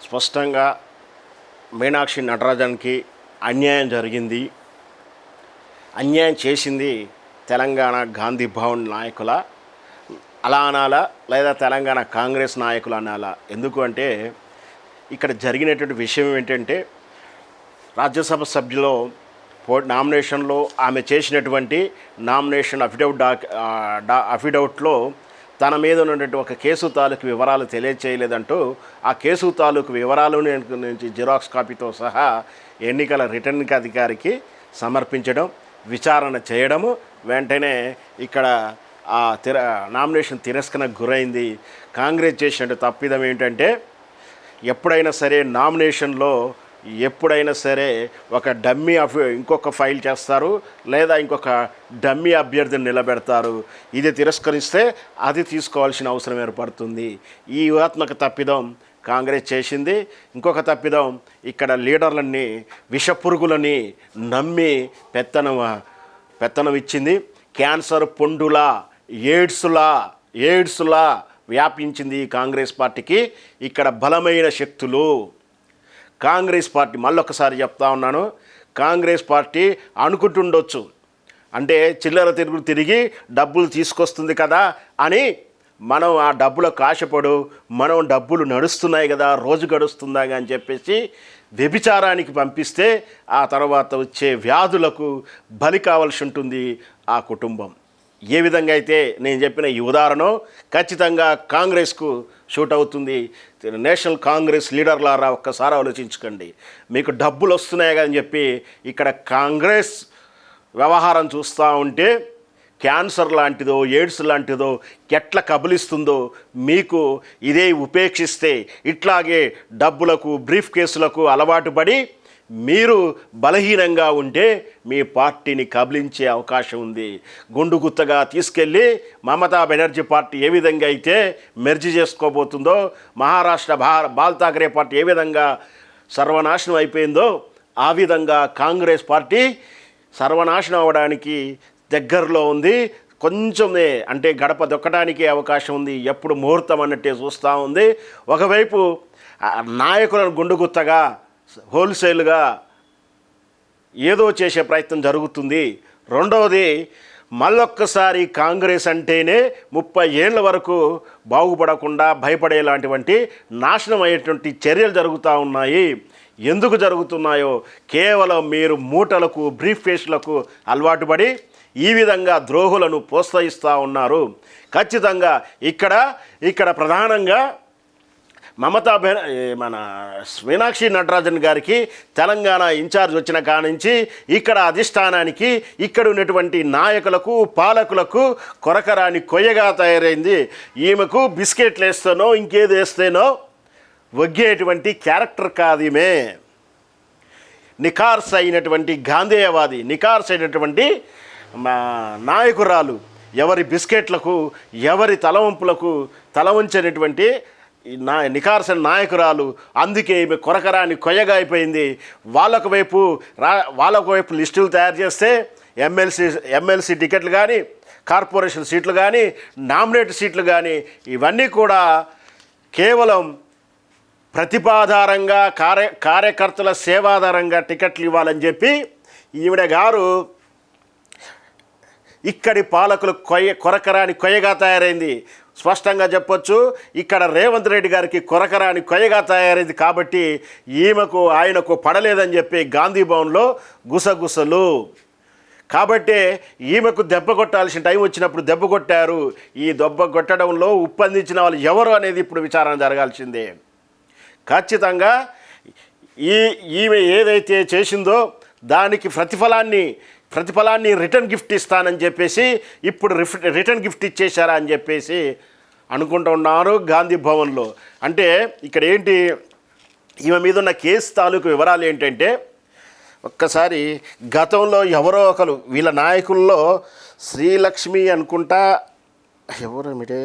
స్పష్టంగా మీనాక్షి నటరాజన్కి అన్యాయం జరిగింది. అన్యాయం చేసింది తెలంగాణ గాంధీ భవన్ నాయకుల అలా అనాలా, లేదా తెలంగాణ కాంగ్రెస్ నాయకులు అనాలా? ఎందుకు అంటే ఇక్కడ జరిగినటువంటి విషయం ఏంటంటే, రాజ్యసభ సభ్యులో నామినేషన్లో ఆమె చేసినటువంటి నామినేషన్ అఫిడవిట్లో తన మీద ఉన్నటువంటి ఒక కేసు తాలూకు వివరాలు తెలియచేయలేదంటూ ఆ కేసు తాలూకు వివరాలు నుంచి జిరాక్స్ కాపీతో సహా ఎన్నికల రిటర్నింగ్ అధికారికి సమర్పించడం, విచారణ చేయడము, వెంటనే ఇక్కడ ఆ నామినేషన్ తిరస్కరణకు గురైంది. కాంగ్రెస్ చేసిన తప్పిదం ఏంటంటే, ఎప్పుడైనా సరే నామినేషన్లో ఎప్పుడైనా సరే ఒక డమ్మీ ఇంకొక ఫైల్ చేస్తారు, లేదా ఇంకొక డమ్మీ అభ్యర్థిని నిలబెడతారు. ఇది తిరస్కరిస్తే అది తీసుకోవాల్సిన అవసరం ఏర్పడుతుంది. ఈ వ్యూహాత్మక తప్పిదం కాంగ్రెస్ చేసింది. ఇంకొక తప్పిదం, ఇక్కడ లీడర్లన్నీ విషపురుగులని నమ్మి పెత్తనం ఇచ్చింది. క్యాన్సర్ పొండులా ఎయిడ్స్లా వ్యాపించింది కాంగ్రెస్ పార్టీకి. ఇక్కడ బలమైన శక్తులు కాంగ్రెస్ పార్టీ, మళ్ళొకసారి చెప్తా ఉన్నాను, కాంగ్రెస్ పార్టీ అనుకుంటుండొచ్చు అంటే చిల్లర తిరిగి డబ్బులు తీసుకొస్తుంది కదా అని, మనం ఆ డబ్బులకు ఆశపడు, మనం డబ్బులు నడుస్తున్నాయి కదా, రోజు గడుస్తుందా అని చెప్పేసి వ్యభిచారానికి పంపిస్తే ఆ తర్వాత వచ్చే వ్యాధులకు బలి కావాల్సి ఉంటుంది ఆ కుటుంబం. ఏ విధంగా అయితే నేను చెప్పిన ఈ ఉదాహరణ ఖచ్చితంగా కాంగ్రెస్కు షూట్ అవుతుంది. నేషనల్ కాంగ్రెస్ లీడర్లారా ఒక్కసారి ఆలోచించుకోండి. మీకు డబ్బులు వస్తున్నాయి అని చెప్పి ఇక్కడ కాంగ్రెస్ వ్యవహారం చూస్తూ ఉంటే క్యాన్సర్ లాంటిదో ఎయిడ్స్ లాంటిదో ఎట్లా కబలిస్తుందో మీకు ఇదే ఉపేక్షిస్తే, ఇట్లాగే డబ్బులకు బ్రీఫ్ కేసులకు అలవాటు పడి మీరు బలహీనంగా ఉంటే మీ పార్టీని కబలించే అవకాశం ఉంది. గుండుగుత్తగా తీసుకెళ్ళి మమతా బెనర్జీ పార్టీ ఏ విధంగా అయితే మెర్జీ చేసుకోబోతుందో, మహారాష్ట్ర బాల్ ఠాకరే పార్టీ ఏ విధంగా సర్వనాశనం అయిపోయిందో, ఆ విధంగా కాంగ్రెస్ పార్టీ సర్వనాశనం అవ్వడానికి దగ్గరలో ఉంది. కొంచెమే అంటే గడప దొక్కడానికి అవకాశం ఉంది. ఎప్పుడు ముహూర్తం అన్నట్టే చూస్తూ ఉంది. ఒకవైపు నాయకులను గుండుగుత్తగా హోల్సేల్గా ఏదో చేసే ప్రయత్నం జరుగుతుంది. రెండవది, మళ్ళొక్కసారి కాంగ్రెస్ అంటేనే 30 ఏళ్ళ వరకు బాగుపడకుండా భయపడేలాంటివంటి నాశనం అయ్యేటువంటి చర్యలు జరుగుతూ ఉన్నాయి. ఎందుకు జరుగుతున్నాయో కేవలం మీరు మూటలకు బ్రీఫ్ కేసులకు అలవాటు పడి ఈ విధంగా ద్రోహులను ప్రోత్సహిస్తూ ఉన్నారు. ఖచ్చితంగా ఇక్కడ ప్రధానంగా మన మీనాక్షి నటరాజన్ గారికి తెలంగాణ ఇన్ఛార్జ్ వచ్చిన కానించి ఇక్కడ అధిష్టానానికి ఇక్కడ ఉన్నటువంటి నాయకులకు పాలకులకు కొరకరాని కొయ్యగా తయారైంది. ఈమెకు బిస్కెట్లు వేస్తేనో ఇంకేది వేస్తేనో వగ్గేటువంటి క్యారెక్టర్ కాదు ఈమె. నిఖార్స్ అయినటువంటి గాంధేయవాది, నిఖార్స్ అయినటువంటి నాయకురాలు, ఎవరి బిస్కెట్లకు ఎవరి తలవంపులకు తలవంచినటువంటి నిఖార్సైన నాయకురాలు. అందుకే ఈమె కొరకరాని కొయ్యగా అయిపోయింది. వాళ్ళొక వైపు లిస్టులు తయారు చేస్తే ఎమ్మెల్సీ టికెట్లు కానీ, కార్పొరేషన్ సీట్లు కానీ, నామినేట్ సీట్లు కానీ ఇవన్నీ కూడా కేవలం ప్రతిపాధారంగా కార్యకర్తల సేవాధారంగా టికెట్లు ఇవ్వాలని చెప్పి ఈవిడ గారు ఇక్కడి పాలకులు కొరకరాని కొయ్యగా తయారైంది. స్పష్టంగా చెప్పొచ్చు, ఇక్కడ రేవంత్ రెడ్డి గారికి కొరకరాని కొయ్యగా తయారైంది. కాబట్టి ఆయనకు పడలేదని చెప్పి గాంధీ భవన్లో గుసగుసలు. కాబట్టి ఈమెకు దెబ్బ కొట్టాల్సిన టైం వచ్చినప్పుడు దెబ్బ కొట్టారు. ఈ దెబ్బ కొట్టడంలో ఉప్పందించిన వాళ్ళు ఎవరు అనేది ఇప్పుడు విచారణ జరగాల్సిందే. ఖచ్చితంగా ఈమె ఏదైతే చేసిందో దానికి ప్రతిఫలాన్ని రిటర్న్ గిఫ్ట్ ఇస్తానని చెప్పేసి ఇప్పుడు రిటర్న్ గిఫ్ట్ ఇచ్చేశారా అని చెప్పేసి అనుకుంటూ ఉన్నారు గాంధీ భవన్లో. అంటే ఇక్కడ ఏంటి, ఈమె మీద ఉన్న కేసు తాలూకు వివరాలు ఏంటంటే, ఒక్కసారి గతంలో ఎవరో ఒకరు వీళ్ళ నాయకుల్లో శ్రీలక్ష్మి అనుకుంటా, ఎవరు మీరే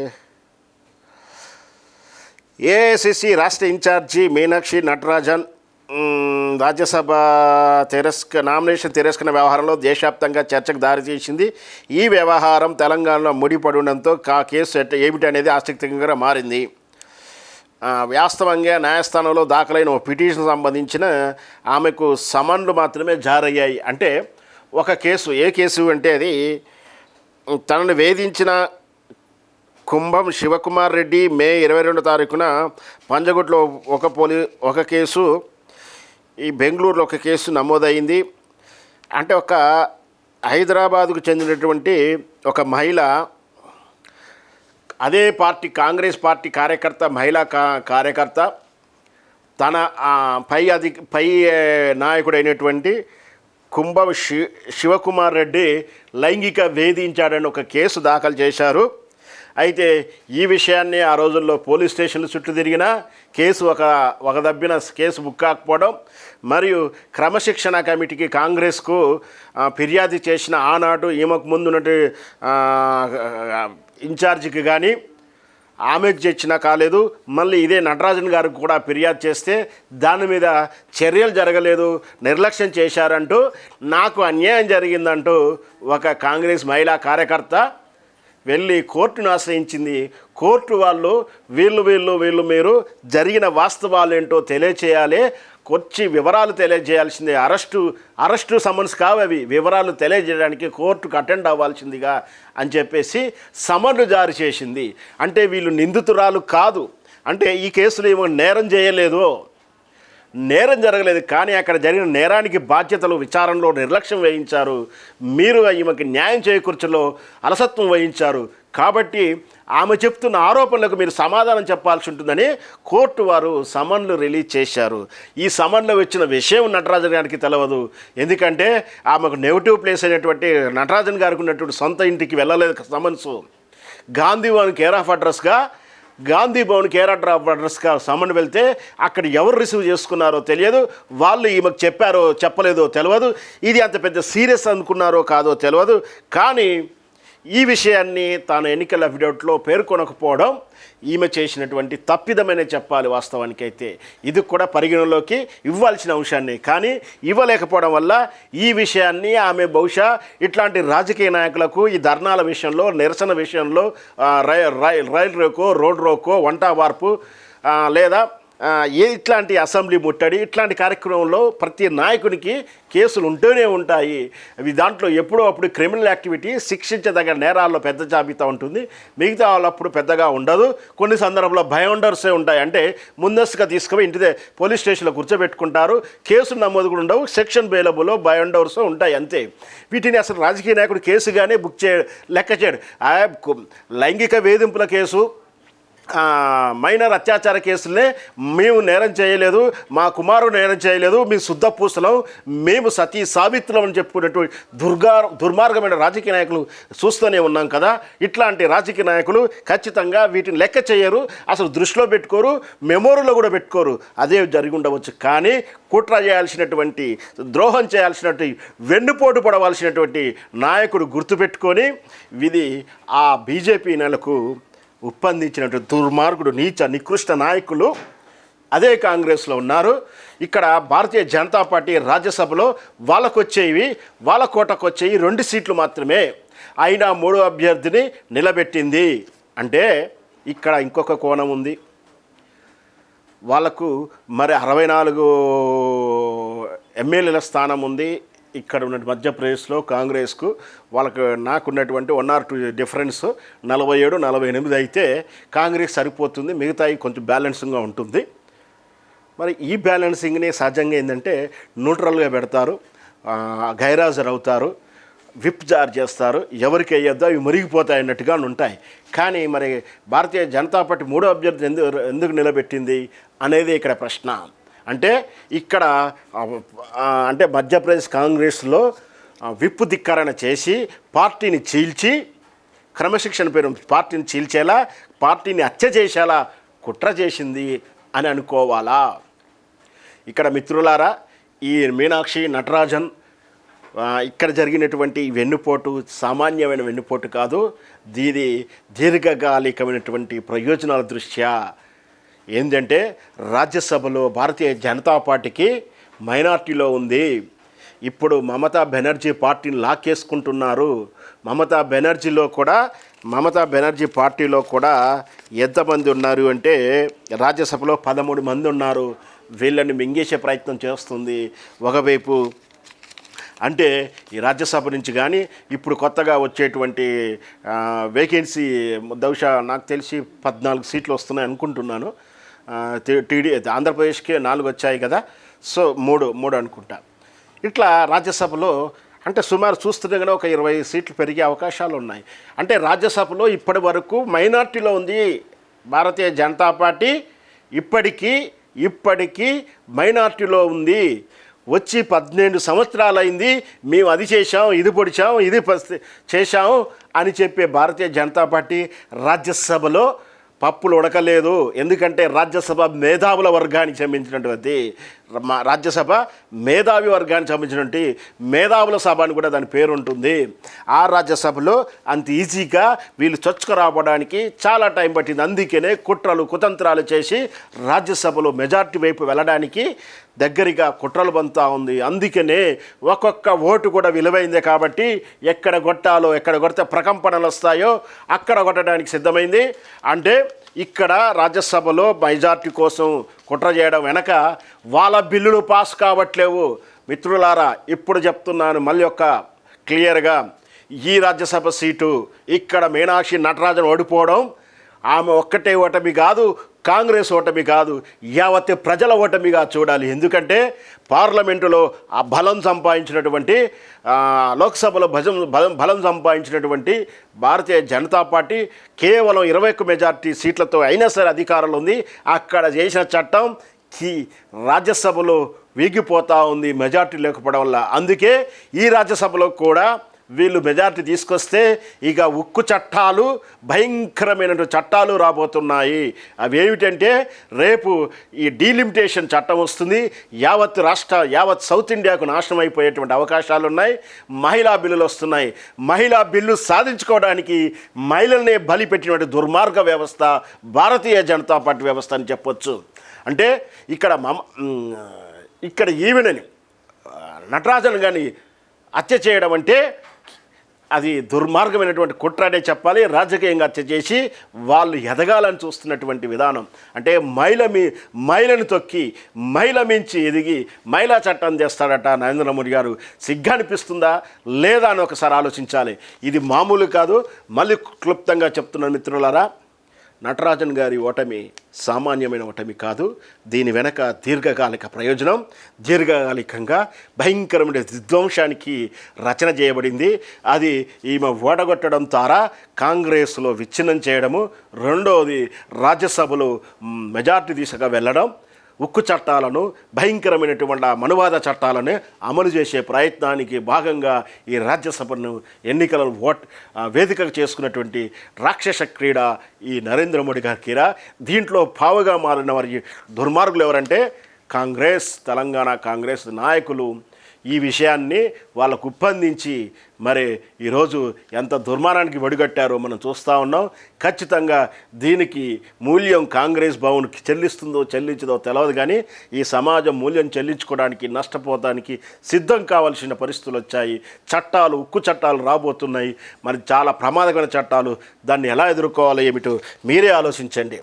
ఏఐసిసి రాష్ట్ర ఇన్ఛార్జి మీనాక్షి నటరాజన్ రాజ్యసభ నామినేషన్ తిరస్కరణ వ్యవహారంలో దేశవ్యాప్తంగా చర్చకు దారితీసింది. ఈ వ్యవహారం తెలంగాణలో ముడిపడి ఉండడంతో కేసు ఏమిటి అనేది ఆసక్తికరంగా మారింది. వాస్తవంగా న్యాయస్థానంలో దాఖలైన ఒక పిటిషన్ సంబంధించిన ఆమెకు సమన్లు మాత్రమే జారయ్యాయి. అంటే ఒక కేసు, ఏ కేసు అంటే అది తనను వేధించిన కుంభం శివకుమార్ రెడ్డి మే 22 తారీఖున పంజగుట్లో ఒక కేసు, ఈ బెంగళూరులో ఒక కేసు నమోదైంది. అంటే ఒక హైదరాబాదుకు చెందినటువంటి ఒక మహిళ, అదే పార్టీ కాంగ్రెస్ పార్టీ కార్యకర్త, మహిళా కార్యకర్త తన పై నాయకుడైనటువంటి కుంభం శివకుమార్ రెడ్డి లైంగిక వేధించాడని ఒక కేసు దాఖలు చేశారు. అయితే ఈ విషయాన్ని ఆ రోజుల్లో పోలీస్ స్టేషన్లు చుట్టూ తిరిగినా కేసు ఒక దబ్బిన కేసు బుక్ కాకపోవడం, మరియు క్రమశిక్షణ కమిటీకి కాంగ్రెస్కు ఫిర్యాదు చేసిన ఆనాడు ఈమెకు ముందున్నట్టు ఇన్ఛార్జికి కానీ ఆమెకు తెచ్చినా కాలేదు. మళ్ళీ ఇదే నటరాజన్ గారికి కూడా ఫిర్యాదు చేస్తే దాని మీద చర్యలు జరగలేదు, నిర్లక్ష్యం చేశారంటూ నాకు అన్యాయం జరిగిందంటూ ఒక కాంగ్రెస్ మహిళా కార్యకర్త వెళ్ళి కోర్టును ఆశ్రయించింది. కోర్టు వాళ్ళు వీళ్ళు మీరు జరిగిన వాస్తవాలు ఏంటో తెలియచేయాలి, వచ్చి వివరాలు తెలియజేయాల్సిందే, అరెస్టు సమన్స్ కావవి, వివరాలు తెలియజేయడానికి కోర్టుకు అటెండ్ అవ్వాల్సిందిగా అని చెప్పేసి సమన్లు జారీ చేసింది. అంటే వీళ్ళు నిందితురాలు కాదు, అంటే ఈ కేసులో ఏమో నేరం జరగలేదు, కానీ అక్కడ జరిగిన నేరానికి బాధ్యతలు విచారణలో నిర్లక్ష్యం వహించారు. మీరు ఈమెకి న్యాయం చేకూర్చలో అలసత్వం వహించారు. కాబట్టి ఆమె చెప్తున్న ఆరోపణలకు మీరు సమాధానం చెప్పాల్సి ఉంటుందని కోర్టు వారు సమన్లు రిలీజ్ చేశారు. ఈ సమన్లో వచ్చిన విషయం నటరాజన్ గారికి తెలియదు. ఎందుకంటే ఆమెకు నెగిటివ్ ప్లేస్ అయినటువంటి నటరాజన్ గారికి ఉన్నటువంటి సొంత ఇంటికి వెళ్ళలేదు సమన్సు. గాంధీ భవన్ కేర్ ఆఫ్ అడ్రస్గా సమన్ వెళ్తే అక్కడ ఎవరు రిసీవ్ చేసుకున్నారో తెలియదు, వాళ్ళు ఈమెకు చెప్పారో చెప్పలేదో తెలియదు, ఇది అంత పెద్ద సీరియస్ అనుకున్నారో కాదో తెలియదు. కానీ ఈ విషయాన్ని తాను ఎన్నికల అఫిడవిట్లో పేర్కొనకపోవడం ఈమె చేసినటువంటి తప్పిదమనే చెప్పాలి. వాస్తవానికి అయితే ఇది కూడా పరిగణలోకి ఇవ్వాల్సిన అంశాన్ని, కానీ ఇవ్వలేకపోవడం వల్ల ఈ విషయాన్ని ఆమె బహుశా ఇట్లాంటి రాజకీయ నాయకులకు ఈ ధర్నాల విషయంలో, నిరసన విషయంలో, రైల్ రోకో, రోడ్ రోకో, వంట వార్పు లేదా ఇట్లాంటి అసెంబ్లీ ముట్టడి ఇట్లాంటి కార్యక్రమంలో ప్రతి నాయకునికి కేసులు ఉంటూనే ఉంటాయి. అవి దాంట్లో ఎప్పుడో అప్పుడు క్రిమినల్ యాక్టివిటీ, శిక్షించదగిన నేరాల్లో పెద్ద జాబితా ఉంటుంది, మిగతా వాళ్ళప్పుడు పెద్దగా ఉండదు. కొన్ని సందర్భంలో బయోండర్సే ఉంటాయి. అంటే ముందస్తుగా తీసుకుపోయి ఇంటిదే పోలీస్ స్టేషన్లో కూర్చోబెట్టుకుంటారు, కేసులు నమోదు కూడా ఉండవు, సెక్షన్ బెయిలబుల్ బయోండర్స్ ఉంటాయి అంతే. వీటిని అసలు రాజకీయ నాయకుడు కేసుగానే లెక్క చేయడు. లైంగిక వేధింపుల కేసు, మైనర్ అత్యాచార కేసులనే మేము నేరం చేయలేదు, మా కుమారుడు నేరం చేయలేదు, మీ శుద్ధ పూసలం, మేము సతీ సావిత్రులం అని చెప్పుకున్నటువంటి దుర్మార్గమైన రాజకీయ నాయకులు చూస్తూనే ఉన్నాం కదా. ఇట్లాంటి రాజకీయ నాయకులు ఖచ్చితంగా వీటిని లెక్క చేయరు, అసలు దృష్టిలో పెట్టుకోరు, మెమోరీలో కూడా పెట్టుకోరు. అదే జరిగి ఉండవచ్చు. కానీ కుట్ర చేయాల్సినటువంటి, ద్రోహం చేయాల్సినటువంటి, వెన్నుపోటు పడవలసినటువంటి నాయకుడు గుర్తుపెట్టుకొని ఇది ఆ బీజేపీ నెలకు ఉప్పందించినట్టు దుర్మార్గుడు, నీచ నికృష్ట నాయకులు అదే కాంగ్రెస్లో ఉన్నారు. ఇక్కడ భారతీయ జనతా పార్టీ రాజ్యసభలో వాళ్ళ కోటకు వచ్చేవి 2 సీట్లు మాత్రమే, అయినా 3వ అభ్యర్థిని నిలబెట్టింది. అంటే ఇక్కడ ఇంకొక కోణం ఉంది. వాళ్ళకు మరి 64 ఎమ్మెల్యేల స్థానం ఉంది. ఇక్కడ ఉన్న మధ్యప్రదేశ్లో కాంగ్రెస్కు వాళ్ళకు నాకున్నటువంటి 1 or 2 డిఫరెన్స్ 47, 48 అయితే కాంగ్రెస్ సరిపోతుంది, మిగతాయి కొంచెం బ్యాలెన్సింగ్గా ఉంటుంది. మరి ఈ బ్యాలెన్సింగ్ని సహజంగా ఏంటంటే న్యూట్రల్గా పెడతారు, గైరాజర్ అవుతారు, విప్ జారీ చేస్తారు, ఎవరికి అయ్యొద్దో అవి మురిగిపోతాయి అన్నట్టుగా ఉంటాయి. కానీ మరి భారతీయ జనతా పార్టీ 3వ అభ్యర్థి ఎందుకు నిలబెట్టింది అనేది ఇక్కడ ప్రశ్న. అంటే ఇక్కడ అంటే మధ్యప్రదేశ్ కాంగ్రెస్లో విప్పు ధిక్కరణ చేసి పార్టీని చీల్చి, క్రమశిక్షణ పేరు పార్టీని చీల్చేలా, పార్టీని హత్య చేసేలా కుట్ర చేసింది అని అనుకోవాలా? ఇక్కడ మిత్రులారా, ఈ మీనాక్షి నటరాజన్ ఇక్కడ జరిగినటువంటి వెన్నుపోటు సామాన్యమైన వెన్నుపోటు కాదు, దీని దీర్ఘకాలికమైనటువంటి ప్రయోజనాల దృష్ట్యా ఏంటంటే రాజ్యసభలో భారతీయ జనతా పార్టీకి మైనార్టీలో ఉంది. ఇప్పుడు మమతా బెనర్జీ పార్టీని లాక్కేసుకుంటున్నారు. మమతా బెనర్జీలో కూడా మమతా బెనర్జీ పార్టీలో కూడా ఎంతమంది ఉన్నారు అంటే రాజ్యసభలో 13 మంది ఉన్నారు. వీళ్ళని మింగేసే ప్రయత్నం చేస్తుంది ఒకవైపు. అంటే ఈ రాజ్యసభ నుంచి కానీ ఇప్పుడు కొత్తగా వచ్చేటువంటి వేకెన్సీ బహుశా నాకు తెలిసి 14 సీట్లు వస్తున్నాయి అనుకుంటున్నాను. ఆంధ్రప్రదేశ్కి 4 వచ్చాయి కదా, సో 3 అనుకుంటా. ఇట్లా రాజ్యసభలో అంటే సుమారు చూస్తుంటే కనుక ఒక 20 సీట్లు పెరిగే అవకాశాలు ఉన్నాయి. అంటే రాజ్యసభలో ఇప్పటి వరకు మైనార్టీలో ఉంది భారతీయ జనతా పార్టీ. ఇప్పటికీ మైనార్టీలో ఉంది. వచ్చి 12 సంవత్సరాలు అయింది, మేము అది చేశాం, ఇది పొడిచాం, ఇది చేశాం అని చెప్పే భారతీయ జనతా పార్టీ రాజ్యసభలో పప్పులు ఉడకలేదు. ఎందుకంటే రాజ్యసభ మేధావుల వర్గానికి సంబంధించినటువంటి రాజ్యసభ మేధావి వర్గానికి సంబంధించినటువంటి మేధావుల సభ అని కూడా దాని పేరు ఉంటుంది. ఆ రాజ్యసభలో అంత ఈజీగా వీళ్ళు చొచ్చుకు రావడానికి చాలా టైం పట్టింది. అందుకనే కుట్రలు కుతంత్రాలు చేసి రాజ్యసభలో మెజార్టీ వైపు వెళ్ళడానికి దగ్గరగా కుట్రలు బంతా ఉంది. అందుకనే ఒక్కొక్క ఓటు కూడా విలువైందే కాబట్టి ఎక్కడ కొడితే ప్రకంపనలు వస్తాయో అక్కడ కొట్టడానికి సిద్ధమైంది. అంటే ఇక్కడ రాజ్యసభలో మెజార్టీ కోసం కుట్ర చేయడం వెనక వాళ్ళ బిల్లులు పాస్ కావట్లేవు. మిత్రులారా, ఇప్పుడు చెప్తున్నాను మళ్ళీ క్లియర్గా, ఈ రాజ్యసభ సీటు ఇక్కడ మీనాక్షి నటరాజన్ ఓడిపోవడం ఆమె ఒక్కటే ఓటమి కాదు, కాంగ్రెస్ ఓటమి కాదు, యావత్ ప్రజల ఓటమిగా చూడాలి. ఎందుకంటే పార్లమెంటులో ఆ బలం సంపాదించినటువంటి లోక్సభలో బలం సంపాదించినటువంటి భారతీయ జనతా పార్టీ కేవలం 21 మెజార్టీ సీట్లతో అయినా సరే అధికారంలో ఉంది. అక్కడ చేసిన చట్టం రాజ్యసభలో వీగిపోతూ ఉంది మెజార్టీ లేకపోవడం వల్ల. అందుకే ఈ రాజ్యసభలో కూడా వీళ్ళు మెజార్టీ తీసుకొస్తే ఇక ఉక్కు చట్టాలు, భయంకరమైన చట్టాలు రాబోతున్నాయి. అవి ఏమిటంటే రేపు ఈ డీలిమిటేషన్ చట్టం వస్తుంది. యావత్ సౌత్ ఇండియాకు నాశనం అయిపోయేటువంటి అవకాశాలు ఉన్నాయి. మహిళా బిల్లులు వస్తున్నాయి. మహిళా బిల్లు సాధించుకోవడానికి మహిళల్నే బలి పెట్టినటువంటి దుర్మార్గ వ్యవస్థ భారతీయ జనతా పార్టీ వ్యవస్థ అని చెప్పొచ్చు. అంటే ఇక్కడ ఈవెనని నటరాజన్ కానీ హత్య చేయడం అంటే అది దుర్మార్గమైనటువంటి కుట్రనే చెప్పాలి. రాజకీయంగా హత్య చేసి వాళ్ళు ఎదగాలని చూస్తున్నటువంటి విధానం. అంటే మహిళను తొక్కి మహిళ మించి ఎదిగి మహిళా చట్టం చేస్తాడట నరేంద్ర మోడీ గారు. సిగ్గనిపిస్తుందా లేదా అని ఒకసారి ఆలోచించాలి. ఇది మామూలు కాదు. మళ్ళీ క్లుప్తంగా చెప్తున్నాను మిత్రులారా, నటరాజన్ గారి ఓటమి సామాన్యమైన ఓటమి కాదు. దీని వెనక దీర్ఘకాలిక ప్రయోజనం, దీర్ఘకాలికంగా భయంకరమైన విధ్వంసానికి రచన చేయబడింది. అది ఈమె ఓడగొట్టడం ద్వారా కాంగ్రెస్లో విచ్ఛిన్నం చేయడము, రెండోది రాజ్యసభలో మెజార్టీ దిశగా వెళ్ళడం, ఉక్కు చట్టాలను భయంకరమైనటువంటి మనువాద చట్టాలను అమలు చేసే ప్రయత్నానికి భాగంగా ఈ రాజ్యసభను ఎన్నికలను వేదికగా చేసుకున్నటువంటి రాక్షస క్రీడ ఈ నరేంద్ర మోడీ గారి క్రీడ. దీంట్లో పావుగా మారిన వారి దుర్మార్గులు ఎవరంటే కాంగ్రెస్, తెలంగాణ కాంగ్రెస్ నాయకులు. ఈ విషయాన్ని వాళ్ళకు ఉప్పందించి మరి ఈరోజు ఎంత దుర్మానానికి వడిగట్టారో మనం చూస్తూ ఉన్నాం. ఖచ్చితంగా దీనికి మూల్యం కాంగ్రెస్ భవన్కి చెల్లించదో తెలియదు, కానీ ఈ సమాజం మూల్యం చెల్లించుకోవడానికి నష్టపోవడానికి సిద్ధం కావాల్సిన పరిస్థితులు వచ్చాయి. ఉక్కు చట్టాలు రాబోతున్నాయి. మరి చాలా ప్రమాదకరమైన చట్టాలు. దాన్ని ఎలా ఎదుర్కోవాలో ఏమిటో మీరే ఆలోచించండి.